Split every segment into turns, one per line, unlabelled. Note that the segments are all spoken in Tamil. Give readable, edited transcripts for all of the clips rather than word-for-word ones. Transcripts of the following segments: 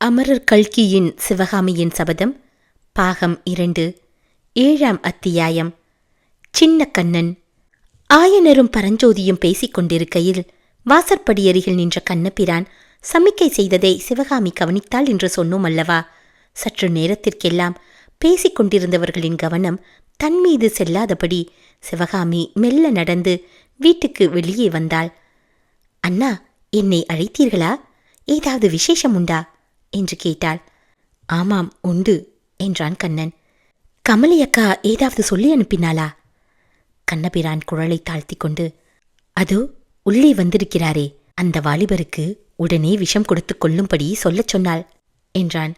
அமரர் கல்கியின் சிவகாமியின் சபதம் பாகம் 2 7ஆம் அத்தியாயம். சின்ன கண்ணன். ஆயனரும் பரஞ்சோதியும் பேசிக் கொண்டிருக்கையில் வாசற்படியருகில் நின்ற கண்ணபிரான் சமிக்கை செய்ததை சிவகாமி கவனித்தாள் என்று சொன்னோம் அல்லவா? சற்று நேரத்திற்கெல்லாம் பேசிக் கொண்டிருந்தவர்களின் கவனம் தன்மீது செல்லாதபடி சிவகாமி மெல்ல நடந்து வீட்டுக்கு வெளியே வந்தாள். அண்ணா, என்னை அழைத்தீர்களா? ஏதாவது விசேஷம் உண்டா என்று கேட்டாள். ஆமாம், உண்டு என்றான் கண்ணன். கமலி அக்கா ஏதாவது சொல்லி அனுப்பினாளா? கண்ணபிரான் குரலை தாழ்த்தி கொண்டு, அதோ உள்ளே வந்திருக்கிறாரே, அந்த வாலிபருக்கு உடனே விஷம் கொடுத்து கொள்ளும்படி சொல்லச் சொன்னாள் என்றான்.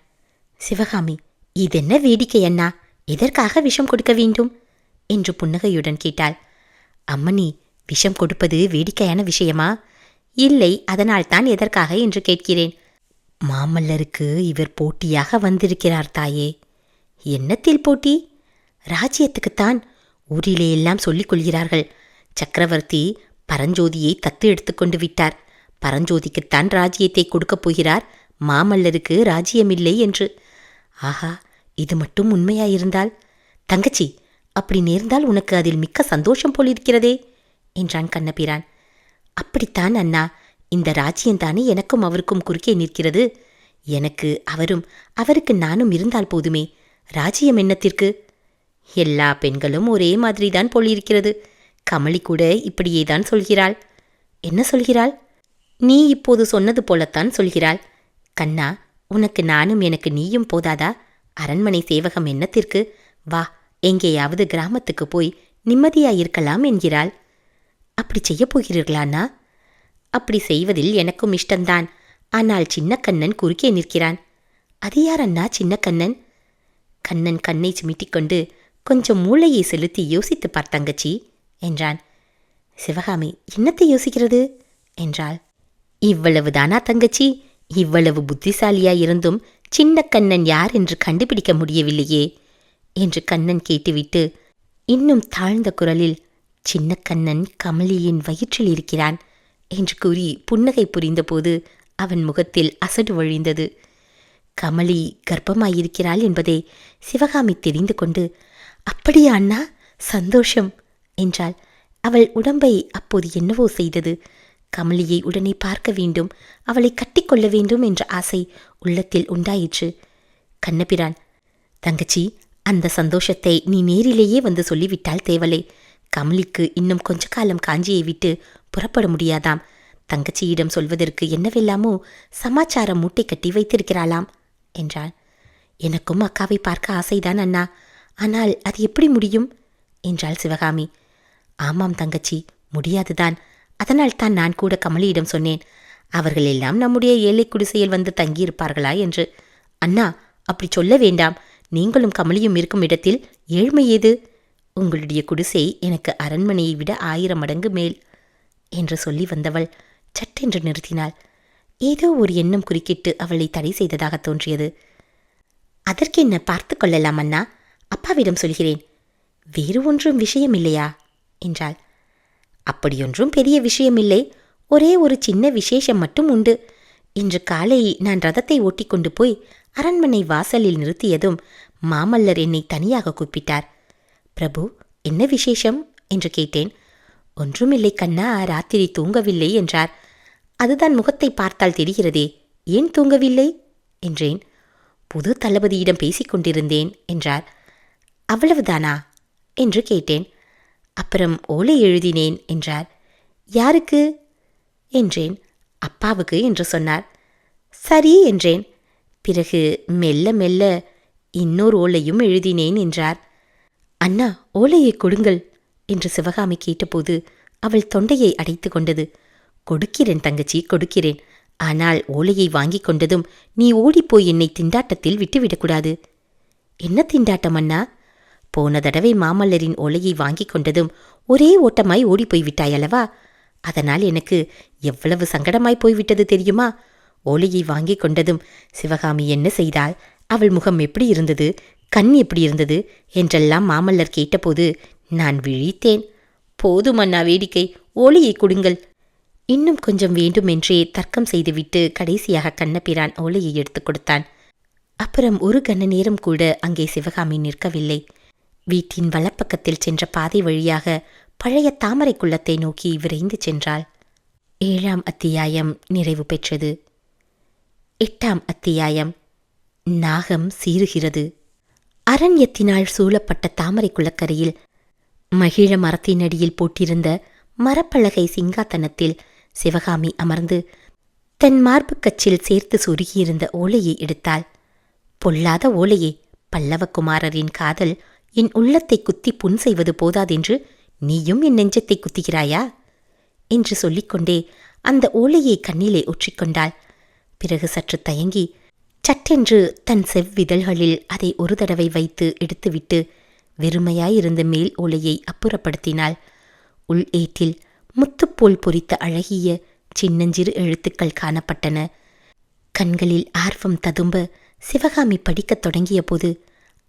சிவகாமி, இதென்ன வேடிக்கை அண்ணா, எதற்காக விஷம் கொடுக்க வேண்டும் என்று புன்னகையுடன் கேட்டாள். அம்மணி, விஷம் கொடுப்பது வேடிக்கையான விஷயமா? இல்லை, அதனால்தான் எதற்காக என்று கேட்கிறேன். மாமல்லருக்கு இவர் போட்டியாக வந்திருக்கிறார் தாயே. என்னத்தில் போட்டி? ராஜ்யத்துக்குத்தான். ஊரிலே எல்லாம் சொல்லிக் கொள்கிறார்கள், சக்கரவர்த்தி பரஞ்சோதியை தத்து எடுத்துக்கொண்டு விட்டார், பரஞ்சோதிக்குத்தான் ராஜ்யத்தை கொடுக்கப் போகிறார், மாமல்லருக்கு ராஜ்யமில்லை என்று. ஆஹா, இது மட்டும் உண்மையாயிருந்தால்? தங்கச்சி, அப்படி நேர்ந்தால் உனக்கு அதில் மிக்க சந்தோஷம் போலிருக்கிறதே என்றான் கண்ணபிரான். அப்படித்தான் அண்ணா, இந்த ராஜ்யந்தானே எனக்கும் அவருக்கும் குறுக்கே நிற்கிறது. எனக்கு அவரும் அவருக்கு நானும் இருந்தால் போதுமே, ராஜ்யம் என்னத்திற்கு? எல்லா பெண்களும் ஒரே மாதிரிதான் போலிருக்கிறது. கமலி கூட இப்படியேதான் சொல்கிறாள். என்ன சொல்கிறாள்? நீ இப்போது சொன்னது போலத்தான் சொல்கிறாள். கண்ணா, உனக்கு நானும் எனக்கு நீயும் போதாதா? அரண்மனை சேவகம் என்னத்திற்கு? வா, எங்கேயாவது கிராமத்துக்கு போய் நிம்மதியாயிருக்கலாம் என்கிறாள். அப்படி செய்ய போகிறீர்களாண்ணா? அப்படி செய்வதில் எனக்கும் இஷ்டந்தான். ஆனால் சின்ன கண்ணன் குறுக்கே நிற்கிறான். அது யார் அண்ணா சின்ன கண்ணன்? கண்ணன் கண்ணை சிமிட்டிக்கொண்டு கொஞ்சம் மூளையை செலுத்தி யோசித்து பார்த்தங்கச்சி என்றான். சிவகாமி, என்னத்தை யோசிக்கிறது என்றாள். இவ்வளவுதானா தங்கச்சி? இவ்வளவு புத்திசாலியாயிருந்தும் சின்ன கண்ணன் யார் என்று கண்டுபிடிக்க முடியவில்லையே என்று கண்ணன் கேட்டுவிட்டு இன்னும் தாழ்ந்த குரலில், சின்ன கண்ணன் கமலியின் வயிற்றில் இருக்கிறான் என்று கூறி புன்னகை புரிந்தபோது அவன் முகத்தில் அசடு வழிந்தது. கமலி கர்ப்பமாயிருக்கிறாள் என்பதை சிவகாமி தெரிந்து கொண்டு, அப்படியா அண்ணா, சந்தோஷம் என்றாள். அவள் உடம்பை அப்போது என்னவோ செய்தது. கமலியை உடனே பார்க்க வேண்டும், அவளை கட்டிக்கொள்ள வேண்டும் என்ற ஆசை உள்ளத்தில் உண்டாயிற்று. கண்ணபிரான், தங்கச்சி, அந்த சந்தோஷத்தை நீ நேரிலேயே வந்து சொல்லிவிட்டால் தேவலை. கமலிக்கு இன்னும் கொஞ்ச காலம் காஞ்சியை விட்டு புறப்பட முடியாதாம். தங்கச்சியிடம் சொல்வதற்கு என்னவெல்லாமோ சமாச்சாரம் மூட்டை கட்டி வைத்திருக்கிறாளாம் என்றாள். எனக்கும் அக்காவை பார்க்க ஆசைதான் அண்ணா, ஆனால் அது எப்படி முடியும் என்றாள் சிவகாமி. ஆமாம் தங்கச்சி, முடியாதுதான். அதனால்தான் நான் கூட கமலியிடம் சொன்னேன், அவர்கள் எல்லாம் நம்முடைய ஏழை குடிசையில் வந்து தங்கியிருப்பார்களா என்று. அண்ணா, அப்படி சொல்ல வேண்டாம். நீங்களும் கமலியும் இருக்கும் இடத்தில் ஏழ்மை ஏது? உங்களுடைய குடிசை எனக்கு அரண்மனையை விட 1000 மடங்கு மேல் என்று சொல்லி வந்தவள் சட்டென்று நிறுத்தினாள். ஏதோ ஒரு எண்ணம் குறுக்கிட்டு அவளை தடை செய்ததாக தோன்றியது. அதற்கு என்ன, பார்த்து கொள்ளலாம் அண்ணா, அப்பாவிடம் சொல்கிறேன். வேறு ஒன்றும் விஷயம் இல்லையா என்றாள். அப்படியொன்றும் பெரிய விஷயமில்லை, ஒரே ஒரு சின்ன விசேஷம் மட்டும் உண்டு. இன்று காலை நான் ரதத்தை ஓட்டிக்கொண்டு போய் அரண்மனை வாசலில் நிறுத்தியதும் மாமல்லர் என்னை தனியாக கூப்பிட்டார். பிரபு, என்ன விசேஷம் என்று கேட்டேன். ஒன்றுமில்லை கண்ணா, ராத்திரி தூங்கவில்லை என்றார். அதுதான் முகத்தை பார்த்தால் தெரிகிறதே, ஏன் தூங்கவில்லை என்றேன். புது தளபதியிடம் பேசிக் கொண்டிருந்தேன் என்றார். அவ்வளவுதானா என்று கேட்டேன். அப்புறம் ஓலை எழுதினேன் என்றார். யாருக்கு என்றேன். அப்பாவுக்கு என்று சொன்னார். சரி என்றேன். பிறகு மெல்ல மெல்ல இன்னொரு ஓலையும் எழுதினேன் என்றார். அண்ணா, ஓலையை கொடுங்கள் என்று சிவகாமி கேட்டபோது அவள் தொண்டையை அடைத்து கொண்டது. கொடுக்கிறேன் தங்கச்சி, கொடுக்கிறேன். ஆனால் ஓலையை வாங்கி கொண்டதும் நீ ஓடிப்போய் என்னை திண்டாட்டத்தில் விட்டுவிடக்கூடாது. என்ன திண்டாட்டம் அண்ணா? போன தடவை மாமல்லரின் ஓலையை வாங்கி கொண்டதும் ஒரே ஓட்டமாய் ஓடிப்போய் விட்டாயல்லவா? அதனால் எனக்கு எவ்வளவு சங்கடமாய் போய்விட்டது தெரியுமா? ஓலையை வாங்கி கொண்டதும் சிவகாமி என்ன செய்தாள், அவள் முகம் எப்படி இருந்தது, கண் எப்படி இருந்தது என்றெல்லாம் மாமல்லர் கேட்டபோது நான் விழித்தேன். போதும் அண்ணா வேடிக்கை, ஓலையை கொடுங்கள் இன்னும் கொஞ்சம் வேண்டுமென்றே தர்க்கம் செய்துவிட்டு கடைசியாக கண்ணபிரான் ஓலையை எடுத்துக் கொடுத்தான். அப்புறம் ஒரு கண நேரம் கூட அங்கே சிவகாமி நிற்கவில்லை. வீட்டின் வலப்பக்கத்தில் சென்ற பாதை வழியாக பழைய தாமரை குள்ளத்தை நோக்கி விரைந்து சென்றாள். 7ஆம் அத்தியாயம் நிறைவு பெற்றது. 8ஆம் அத்தியாயம் நாகம் சீறுகிறது. அரண்யத்தினால் சூழப்பட்ட தாமரை குளக்கரையில் மகிழ மரத்தினடியில் போட்டிருந்த மரப்பலகை சிங்காதனத்தில் சிவகாமி அமர்ந்து தன் மார்புக்கச்சில் சேர்த்து சொருகியிருந்த ஓலையை எடுத்தாள். பொல்லாத ஓலையே, பல்லவகுமாரரின் காதல் என் உள்ளத்தை குத்தி புண் செய்வது போதாதென்று நீயும் என் நெஞ்சத்தை குத்துகிறாயா என்று சொல்லிக்கொண்டே அந்த ஓலையை கண்ணிலே ஒற்றிக்கொண்டாள். பிறகு சற்று தயங்கி சட்டென்று தன் செவ்விதழ்களில் அதை ஒரு தடவை வைத்து எடுத்துவிட்டு வெறுமையாயிருந்த மேல் ஓலையை அப்புறப்படுத்தினாள். உள் ஏட்டில் முத்துப்போல் பொறித்த அழகிய சின்னஞ்சிறு எழுத்துக்கள் காணப்பட்டன. கண்களில் ஆர்வம் ததும்ப சிவகாமி படிக்கத் தொடங்கிய போது,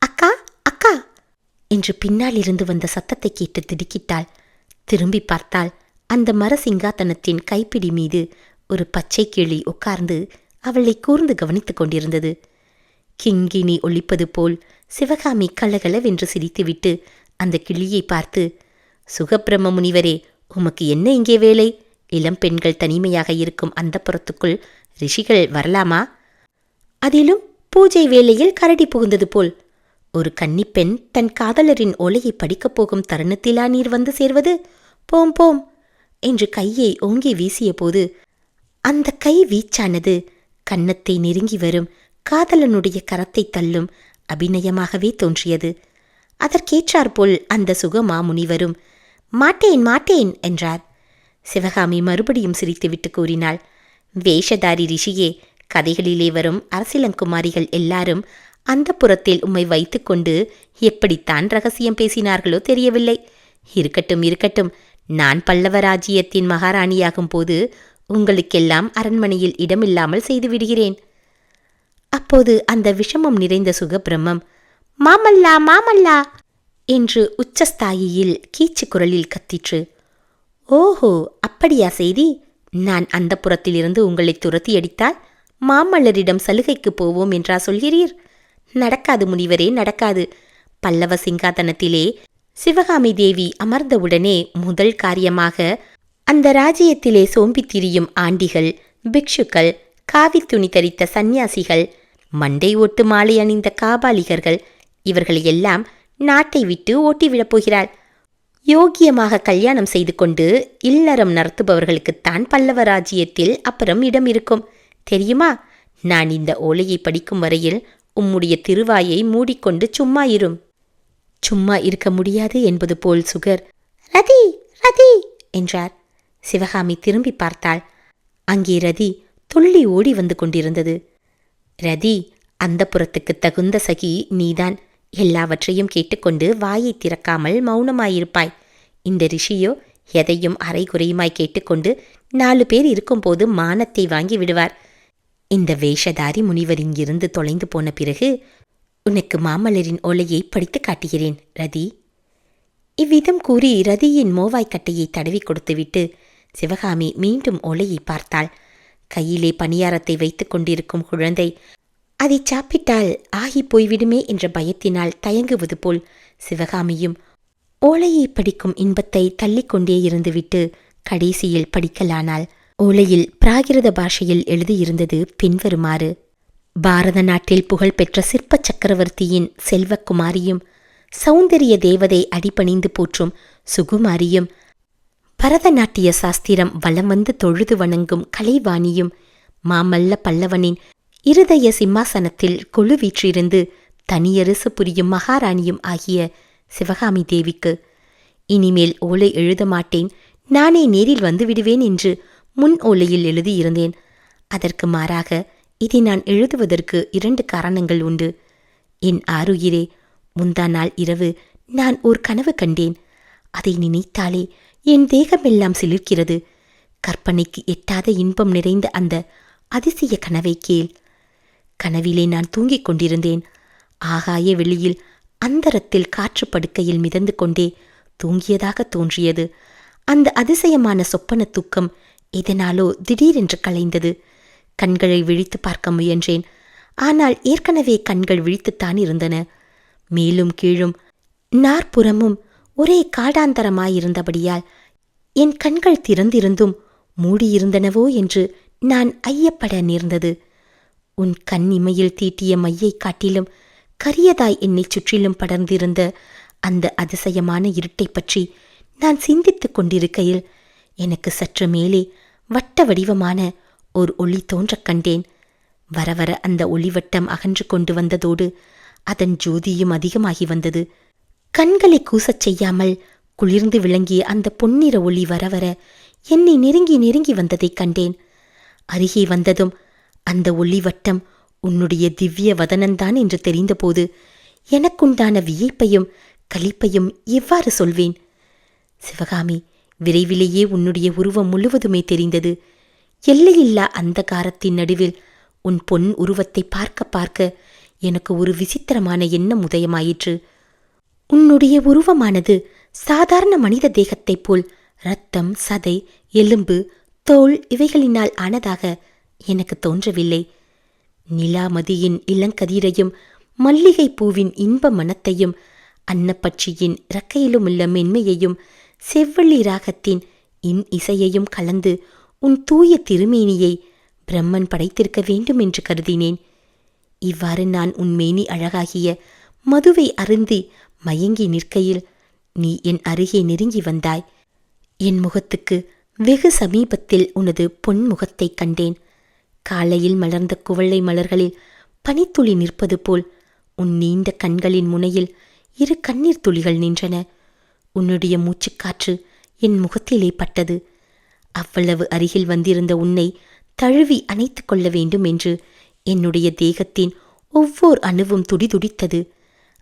அக்கா அக்கா என்று பின்னாலிருந்து வந்த சத்தத்தை கேட்டு திடுக்கிட்டாள். திரும்பி பார்த்தாள். அந்த மர சிங்காதனத்தின் கைப்பிடி மீது ஒரு பச்சை கிளி உட்கார்ந்து அவளை கூர்ந்து கவனித்துக் கொண்டிருந்தது. கிங்கினி ஒலிப்பது போல் சிவகாமி கலகலவென்று சிரித்துவிட்டு அந்த கிளியை பார்த்து, சுகப்பிரம முனிவரே, உமக்கு என்ன இங்கே வேலை? இளம் பெண்கள் தனிமையாக இருக்கும் அந்த புறத்துக்குள் ரிஷிகள் வரலாமா? அதிலும் பூஜை வேளையில் கரடி புகுந்தது போல். ஒரு கன்னிப்பெண் தன் காதலரின் ஓலையை படிக்கப் போகும் தருணத்திலா நீர் வந்து சேர்வது? போம் போம் என்று கையை ஓங்கி வீசிய போது அந்த கை வீச்சானது கன்னத்தை நெருங்கி வரும் காதலனுடைய கரத்தை தள்ளும் அபிநயமாகவே தோன்றியது. அதற்கேற்றாற்போல் அந்த சுகமா முனிவரும் மாட்டேன் மாட்டேன் என்றார். சிவகாமி மறுபடியும் சிரித்துவிட்டு கூறினாள், வேஷதாரி ரிஷியே, கதைகளிலே வரும் அரசிலங்குமாரிகள் எல்லாரும் அந்த புறத்தில் உம்மை வைத்துக்கொண்டு எப்படித்தான் ரகசியம் பேசினார்களோ தெரியவில்லை. இருக்கட்டும் இருக்கட்டும், நான் பல்லவ ராஜ்யத்தின் மகாராணியாகும் போது உங்களுக்கெல்லாம் அரண்மனையில் இடமில்லாமல் செய்து விடுகிறேன். அப்போது அந்த விஷமம் நிறைந்த சுகபிரம்மம் மாமல்லா மாமல்லா என்று உச்சஸ்தாயியில் கீச்சு குரலில் கத்திற்று. ஓஹோ, அப்படியா செய்தி? நான் அந்த புறத்திலிருந்து உங்களை துரத்தி அடித்தால் மாமல்லரிடம் சலுகைக்கு போவோம் என்றா சொல்கிறீர்? நடக்காது முனிவரே, நடக்காது. பல்லவ சிங்காதனத்திலே சிவகாமி தேவி அமர்ந்தவுடனே முதல் காரியமாக அந்த ராஜ்யத்திலே சோம்பித் திரியும் ஆண்டிகள், பிக்ஷுக்கள், காவி துணி தரித்த சந்நியாசிகள், மண்டை ஓட்டு மாலை அணிந்த காபாலிகர்கள், இவர்களையெல்லாம் நாட்டை விட்டு ஓட்டிவிடப் போகிறாள். யோக்கியமாக கல்யாணம் செய்து கொண்டு இல்லறம் நடத்துபவர்களுக்குத்தான் பல்லவ ராஜ்யத்தில் அப்புறம் இடம் இருக்கும். தெரியுமா? நான் இந்த ஓலையை படிக்கும் வரையில் உம்முடைய திருவாயை மூடிக்கொண்டு சும்மா இரும். சும்மா இருக்க முடியாது என்பது போல் சுகர் ரதி ரதி என்றார். சிவகாமி திரும்பி பார்த்தாள். அங்கே ரதி துள்ளி ஓடி வந்து கொண்டிருந்தது. ரதி, அந்த புறத்துக்கு தகுந்த சகி நீதான். எல்லாவற்றையும் கேட்டுக்கொண்டு வாயை திறக்காமல் மௌனமாயிருப்பாய். இந்த ரிஷியோ எதையும் அரை குறையுமாய் கேட்டுக்கொண்டு 4 பேர் இருக்கும்போது மானத்தை வாங்கி விடுவார். இந்த வேஷதாரி முனிவர் இங்கிருந்து தொலைந்து போன பிறகு உனக்கு மாமல்லரின் ஓலையை படித்து காட்டுகிறேன் ரதி. இவ்விதம் கூறி ரதியின் மோவாய்க்கட்டையை தடவி கொடுத்துவிட்டு சிவகாமி மீண்டும் ஓலையை பார்த்தாள். கையிலே பணியாரத்தை வைத்துக் கொண்டிருக்கும் குழந்தை அதை சாப்பிட்டால் ஆகி போய்விடுமே என்ற பயத்தினால் தயங்குவது போல் சிவகாமியும் ஓலையை படிக்கும் இன்பத்தை தள்ளிக்கொண்டே இருந்துவிட்டு கடைசியில் படிக்கலானாள். ஓலையில் பிராகிருத பாஷையில் எழுதியிருந்தது பின்வருமாறு: பாரத நாட்டில் புகழ்பெற்ற சிற்ப சக்கரவர்த்தியின் செல்வக்குமாரியும் சௌந்தரிய தேவதை அடிபணிந்து போற்றும் சுகுமாரியும் பரதநாட்டிய சாஸ்திரம் வலம் வந்து தொழுது வணங்கும் கலைவாணியும் மாமல்ல பல்லவனின் இருதய சிம்மாசனத்தில் கொழு வீற்றிருந்து தனியரசு புரியும் மகாராணியும் ஆகிய சிவகாமி தேவிக்கு இனிமேல் ஓலை எழுத மாட்டேன், நானே நேரில் வந்து விடுவேன் என்று முன் ஓலையில் எழுதியிருந்தேன். அதற்கு மாறாக இதை நான் எழுதுவதற்கு 2 காரணங்கள் உண்டு. என் ஆருயிரே, முந்தா நாள் இரவு நான் ஓர் கனவு கண்டேன். அதை நினைத்தாலே என் தேகமெல்லாம் சிலிர்க்கிறது. கற்பனைக்கு எட்டாத இன்பம் நிறைந்த அந்த அதிசய கனவை கேள். கனவிலே நான் தூங்கிக் கொண்டிருந்தேன். ஆகாய வெளியில் அந்தரத்தில் காற்று படுக்கையில் மிதந்து கொண்டே தூங்கியதாக தோன்றியது. அந்த அதிசயமான சொப்பன தூக்கம் இதனாலோ திடீரென்று கலைந்தது. கண்களை விழித்து பார்க்க முயன்றேன். ஆனால் ஏற்கனவே கண்கள் விழித்துத்தான் இருந்தன. மேலும் கீழும் நாற்புறமும் ஒரே காடாந்தரமாயிருந்தபடியால் என் கண்கள் திறந்திருந்தும் மூடியிருந்தனவோ என்று நான் ஐயப்பட நேர்ந்தது. உன் கண் இமையில் தீட்டிய மையை காட்டிலும் கரியதாய் என்னை சுற்றிலும் படர்ந்திருந்த அந்த அதிசயமான இருட்டை பற்றி நான் சிந்தித்துக் கொண்டிருக்கையில் எனக்கு சற்று மேலே வட்ட வடிவமான ஓர் ஒளி தோன்றக் கண்டேன். வர வர அந்த ஒளிவட்டம் அகன்று கொண்டு வந்ததோடு அதன் ஜோதியும் அதிகமாகி வந்தது. கண்களை கூசச் செய்யாமல் குளிர்ந்து விளங்கிய அந்த பொன்னிற ஒளி வர வர என்னை நெருங்கி நெருங்கி வந்ததைக் கண்டேன். அருகே வந்ததும் அந்த ஒளிவட்டம் உன்னுடைய திவ்ய வதனந்தான் என்று தெரிந்தபோது எனக்குண்டான வியப்பையும் களிப்பையும் எவ்வாறு சொல்வேன்? சிவகாமி, விரைவிலேயே உன்னுடைய உருவம் முழுவதுமே தெரிந்தது. எல்லையில்லா அந்தகாரத்தின் நடுவில் உன் பொன் உருவத்தை பார்க்க பார்க்க எனக்கு ஒரு விசித்திரமான எண்ணம் உதயமாயிற்று. உன்னுடைய உருவமானது சாதாரண மனித தேகத்தைப் போல் இரத்தம், சதை, எலும்பு, தோல் இவைகளினால் ஆனதாக எனக்கு தோன்றவில்லை. நிலாமதியின் இளங்கதிரையும் மல்லிகை பூவின் இன்ப மனத்தையும் அன்னப்பட்சியின் இறக்கையிலுமுள்ள மென்மையையும் செவ்வள்ளி ராகத்தின் இசையையும் கலந்து உன் தூய திருமேனியை பிரம்மன் படைத்திருக்க வேண்டும் என்று கருதினேன். இவ்வாறு நான் உன் மேனி அழகாகிய மதுவை அருந்தி மயங்கி நிற்கையில் நீ என் அருகே நெருங்கி வந்தாய். என் முகத்துக்கு வெகு சமீபத்தில் உனது பொன் முகத்தைக் கண்டேன். காலையில் மலர்ந்த குவளை மலர்களில் பனித்துளி நிற்பது போல் உன் நீண்ட கண்களின் முனையில் 2 கண்ணீர் துளிகள் நின்றன. உன்னுடைய மூச்சுக்காற்று என் முகத்திலே பட்டது. அவ்வளவு அருகில் வந்திருந்த உன்னை தழுவி அணைத்து கொள்ள வேண்டும் என்று என்னுடைய தேகத்தின் ஒவ்வொரு அணுவும் துடிதுடித்தது.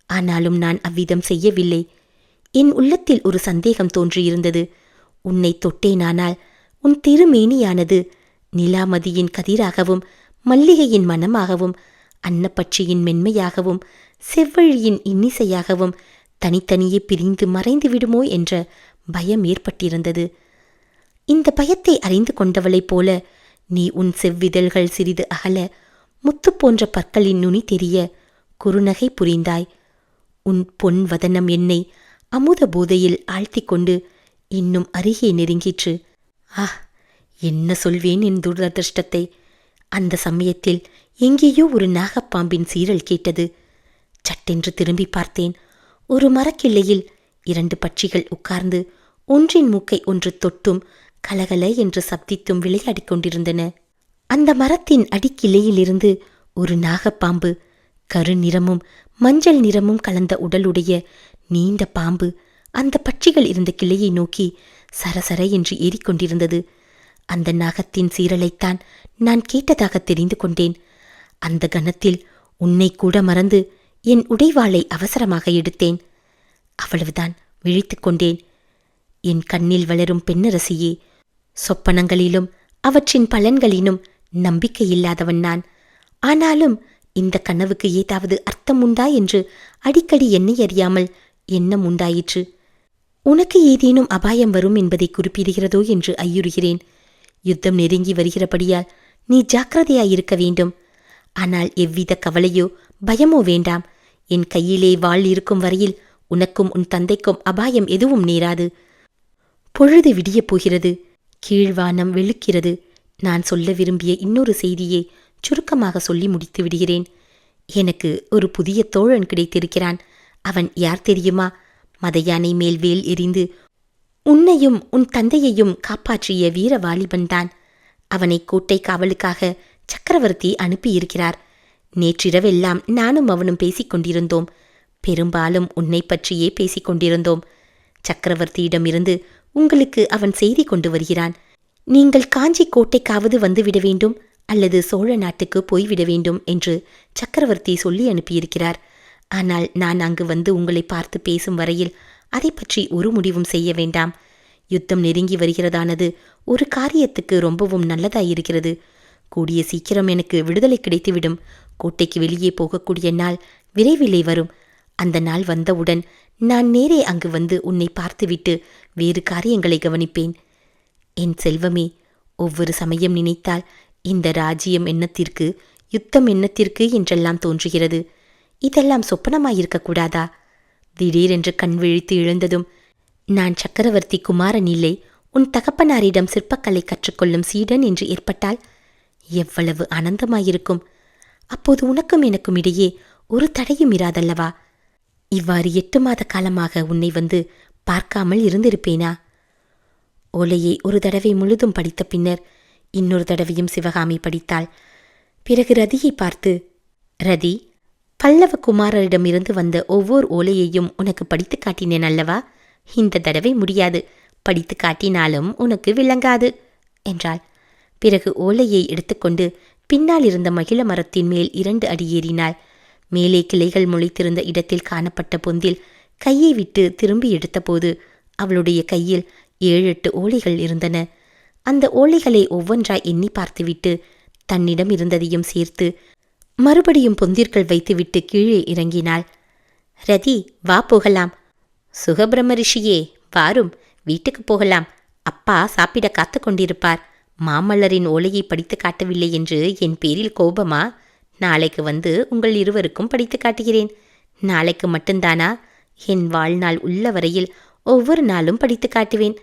ஆனாலும் நான் அவ்விதம் செய்யவில்லை. என் உள்ளத்தில் ஒரு சந்தேகம் தோன்றியிருந்தது. உன்னை தொட்டேனானால் உன் திருமேனியானது நிலாமதியின் கதிராகவும் மல்லிகையின் மனமாகவும் அன்னப்பட்சியின் மென்மையாகவும் செவ்வழியின் இன்னிசையாகவும் தனித்தனியே பிரிந்து மறைந்து விடுமோ என்ற பயம் ஏற்பட்டிருந்தது. இந்த பயத்தை அறிந்து கொண்டவளைப் போல நீ உன் செவ்விதழ்கள் சிறிது அகல முத்து போன்ற பற்களின் நுனி தெரிய குறுநகை புரிந்தாய். உன் பொன் வதனம் என்னை அமுத போதையில் ஆழ்த்திக் கொண்டு இன்னும் அருகே நெருங்கிற்று. என்ன சொல்வேன் என் துரதிருஷ்டத்தை! அந்த சமயத்தில் எங்கேயோ ஒரு நாகப்பாம்பின் சீரல் கேட்டது. சட்டென்று திரும்பி பார்த்தேன். ஒரு மரக்கிளையில் 2 பட்சிகள் உட்கார்ந்து ஒன்றின் மூக்கை ஒன்று தொட்டும் கலகல என்று சப்தித்தும் விளையாடிக் கொண்டிருந்தன. அந்த மரத்தின் அடிக்கிளையிலிருந்து ஒரு நாகப்பாம்பு, கருநிறமும் மஞ்சள் நிறமும் கலந்த உடலுடைய நீண்ட பாம்பு அந்த பட்சிகள் இருந்த கிளையை நோக்கி சரசர என்று ஏறிக்கொண்டிருந்தது. அந்த நாகத்தின் சீரலைத்தான் நான் கேட்டதாக தெரிந்து கொண்டேன். அந்த கணத்தில் உன்னை கூட மறந்து என் உடைவாளை அவசரமாக எடுத்தேன். அவ்வளவுதான், விழித்துக் கொண்டேன். என் கண்ணில் வளரும் பெண்ணரசியே, சொப்பனங்களிலும் அவற்றின் பலன்களிலும் நம்பிக்கையில்லாதவன் நான். ஆனாலும் இந்த கனவுக்கு ஏதாவது அர்த்தம் உண்டா என்று அடிக்கடி என்னை அறியாமல் எண்ணம் உண்டாயிற்று. உனக்கு ஏதேனும் அபாயம் வரும் என்பதை குறிப்பிடுகிறதோ என்று ஐயுறுகிறேன். யுத்தம் நெருங்கி வருகிறபடியால் நீ ஜாக்கிரதையாயிருக்க வேண்டும். ஆனால் எவ்வித கவலையோ பயமோ வேண்டாம். என் கையிலே வாள் இருக்கும் வரையில் உனக்கும் உன் தந்தைக்கும் அபாயம் எதுவும் நேராது. பொழுது விடியப் போகிறது. கீழ்வானம் வெளுக்கிறது. நான் சொல்ல விரும்பிய இன்னொரு செய்தியை சுருக்கமாக சொல்லி முடித்து விடுகிறேன். எனக்கு ஒரு புதிய தோழன் கிடைத்திருக்கிறான். அவன் யார் தெரியுமா? மதயானை மேல் வேல் எறிந்து உன்னையும் உன் தந்தையையும் காப்பாற்றிய வீர வாலிபன்தான். அவனை கோட்டை காவலுக்காக சக்கரவர்த்தி அனுப்பியிருக்கிறார். நேற்றிரவெல்லாம் நானும் அவனும் பேசிக்கொண்டிருந்தோம். பெரும்பாலும் உன்னை பற்றியே பேசிக்கொண்டிருந்தோம். சக்கரவர்த்தியிடமிருந்து உங்களுக்கு அவன் செய்தி கொண்டு வருகிறான். நீங்கள் காஞ்சி கோட்டைக்காவது வந்துவிட வேண்டும் அல்லது சோழ நாட்டுக்கு போய்விட வேண்டும் என்று சக்கரவர்த்தி சொல்லி அனுப்பியிருக்கிறார். ஆனால் நான் அங்கு வந்து உங்களை பார்த்து பேசும் வரையில் அதை பற்றி ஒரு முடிவும் செய்ய வேண்டாம். யுத்தம் நெருங்கி வருகிறதானது ஒரு காரியத்துக்கு ரொம்பவும் நல்லதாயிருக்கிறது. கூடிய சீக்கிரம் எனக்கு விடுதலை கிடைத்துவிடும். கோட்டைக்கு வெளியே போகக்கூடிய நாள் விரைவிலே வரும். அந்த நாள் வந்தவுடன் நான் நேரே அங்கு வந்து உன்னை பார்த்துவிட்டு வேறு காரியங்களை கவனிப்பேன். என் செல்வமே, ஒவ்வொரு சமயம் நினைத்தால் இந்த ராஜ்யம் என்னத்திற்கு, யுத்தம் என்னத்திற்கு என்றெல்லாம் தோன்றுகிறது. இதெல்லாம் சொப்பனமாயிருக்கக்கூடாதா? திடீரென்று கண் விழித்து எழுந்ததும், நான் சக்கரவர்த்தி குமாரன் இல்லை, உன் தகப்பனாரிடம் சிற்பக்கலை கற்றுக்கொள்ளும் சீடன் என்று ஏற்பட்டால் எவ்வளவு ஆனந்தமாயிருக்கும். அப்போது உனக்கும் எனக்கும் இடையே ஒரு தடையும் இராதல்லவா? இவ்வாறு 8 மாத காலமாக உன்னை வந்து பார்க்காமல் இருந்திருப்பேனா? ஓலையை ஒரு தடவை முழுதும் படித்த பின்னர் இன்னொரு தடவையும் சிவகாமி படித்தாள். பிறகு ரதியை பார்த்து, ரதி, பல்லவ குமாரரிடமிருந்து வந்த ஒவ்வொரு ஓலையையும் உனக்கு படித்து காட்டினேன் அல்லவா? இந்த தடவை முடியாது, படித்து காட்டினாலும் உனக்கு விளங்காது என்றாள். பிறகு ஓலையை எடுத்துக்கொண்டு பின்னால் இருந்த மகிழ மரத்தின் மேல் 2 அடி ஏறினாள். மேலே கிளைகள் முளைத்திருந்த இடத்தில் காணப்பட்ட பொந்தில் கையை விட்டு திரும்பி எடுத்தபோது அவளுடைய கையில் 7-8 ஓலைகள் இருந்தன. அந்த ஓலைகளை ஒவ்வொன்றாய் எண்ணி பார்த்துவிட்டு தன்னிடம் இருந்ததையும் சேர்த்து மறுபடியும் பொந்திற்குள் வைத்துவிட்டு கீழே இறங்கினாள். ரதி, வா போகலாம். சுகபிரம ரிஷியே, வாரும், வீட்டுக்கு போகலாம். அப்பா சாப்பிட காத்து கொண்டிருப்பார். மாமல்லரின் ஓலையை படித்து காட்டவில்லை என்று என் பேரில் கோபமா? நாளைக்கு வந்து உங்கள் இருவருக்கும் படித்து காட்டுகிறேன். நாளைக்கு மட்டும்தானா? என் வாழ்நாள் உள்ள வரையில் ஒவ்வொரு நாளும் படித்து காட்டுவேன்.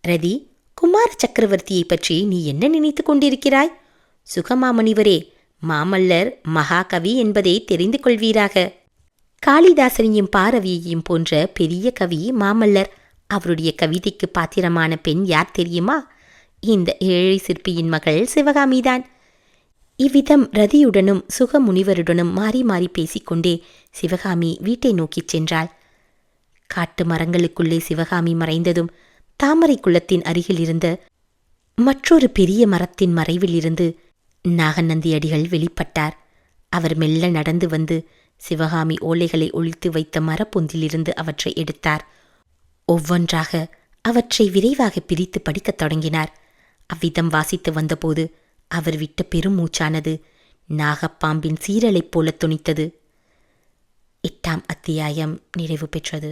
ரதி, குமார சக்கரவர்த்தியை பற்றி நீ என்ன நினைத்து கொண்டிருக்கிறாய்? சுகமாமுனிவரே, மாமல்லர் மகாகவி என்பதை தெரிந்து கொள்வீராக. காளிதாசனையும் பாரவியையும் போன்ற பெரிய கவி மாமல்லர். அவருடைய கவிதைக்கு பாத்திரமான பெண் யார் தெரியுமா? இந்த ஏழை சிற்பியின் மகள் சிவகாமிதான். இவ்விதம் ரதியுடனும் சுகமுனிவருடனும் மாறி மாறி பேசிக்கொண்டே சிவகாமி வீட்டை நோக்கிச் சென்றாள். காட்டு மரங்களுக்குள்ளே சிவகாமி மறைந்ததும் தாமரை குளத்தின் அருகில் இருந்த மற்றொரு பெரிய மரத்தின் மறைவில் இருந்து நாகநந்தி அடிகள் வெளிப்பட்டார். அவர் மெல்ல நடந்து வந்து சிவகாமி ஓலைகளை ஒளித்து வைத்த மரப்பொந்திலிருந்து அவற்றை எடுத்தார். ஒவ்வொன்றாக அவற்றை விரைவாக பிரித்து படிக்கத் தொடங்கினார். அவ்விதம் வாசித்து வந்தபோது அவர் விட்ட பெருமூச்சானது நாகப்பாம்பின் சீரலைப் போல துணித்தது. 8ஆம் அத்தியாயம் நிறைவு பெற்றது.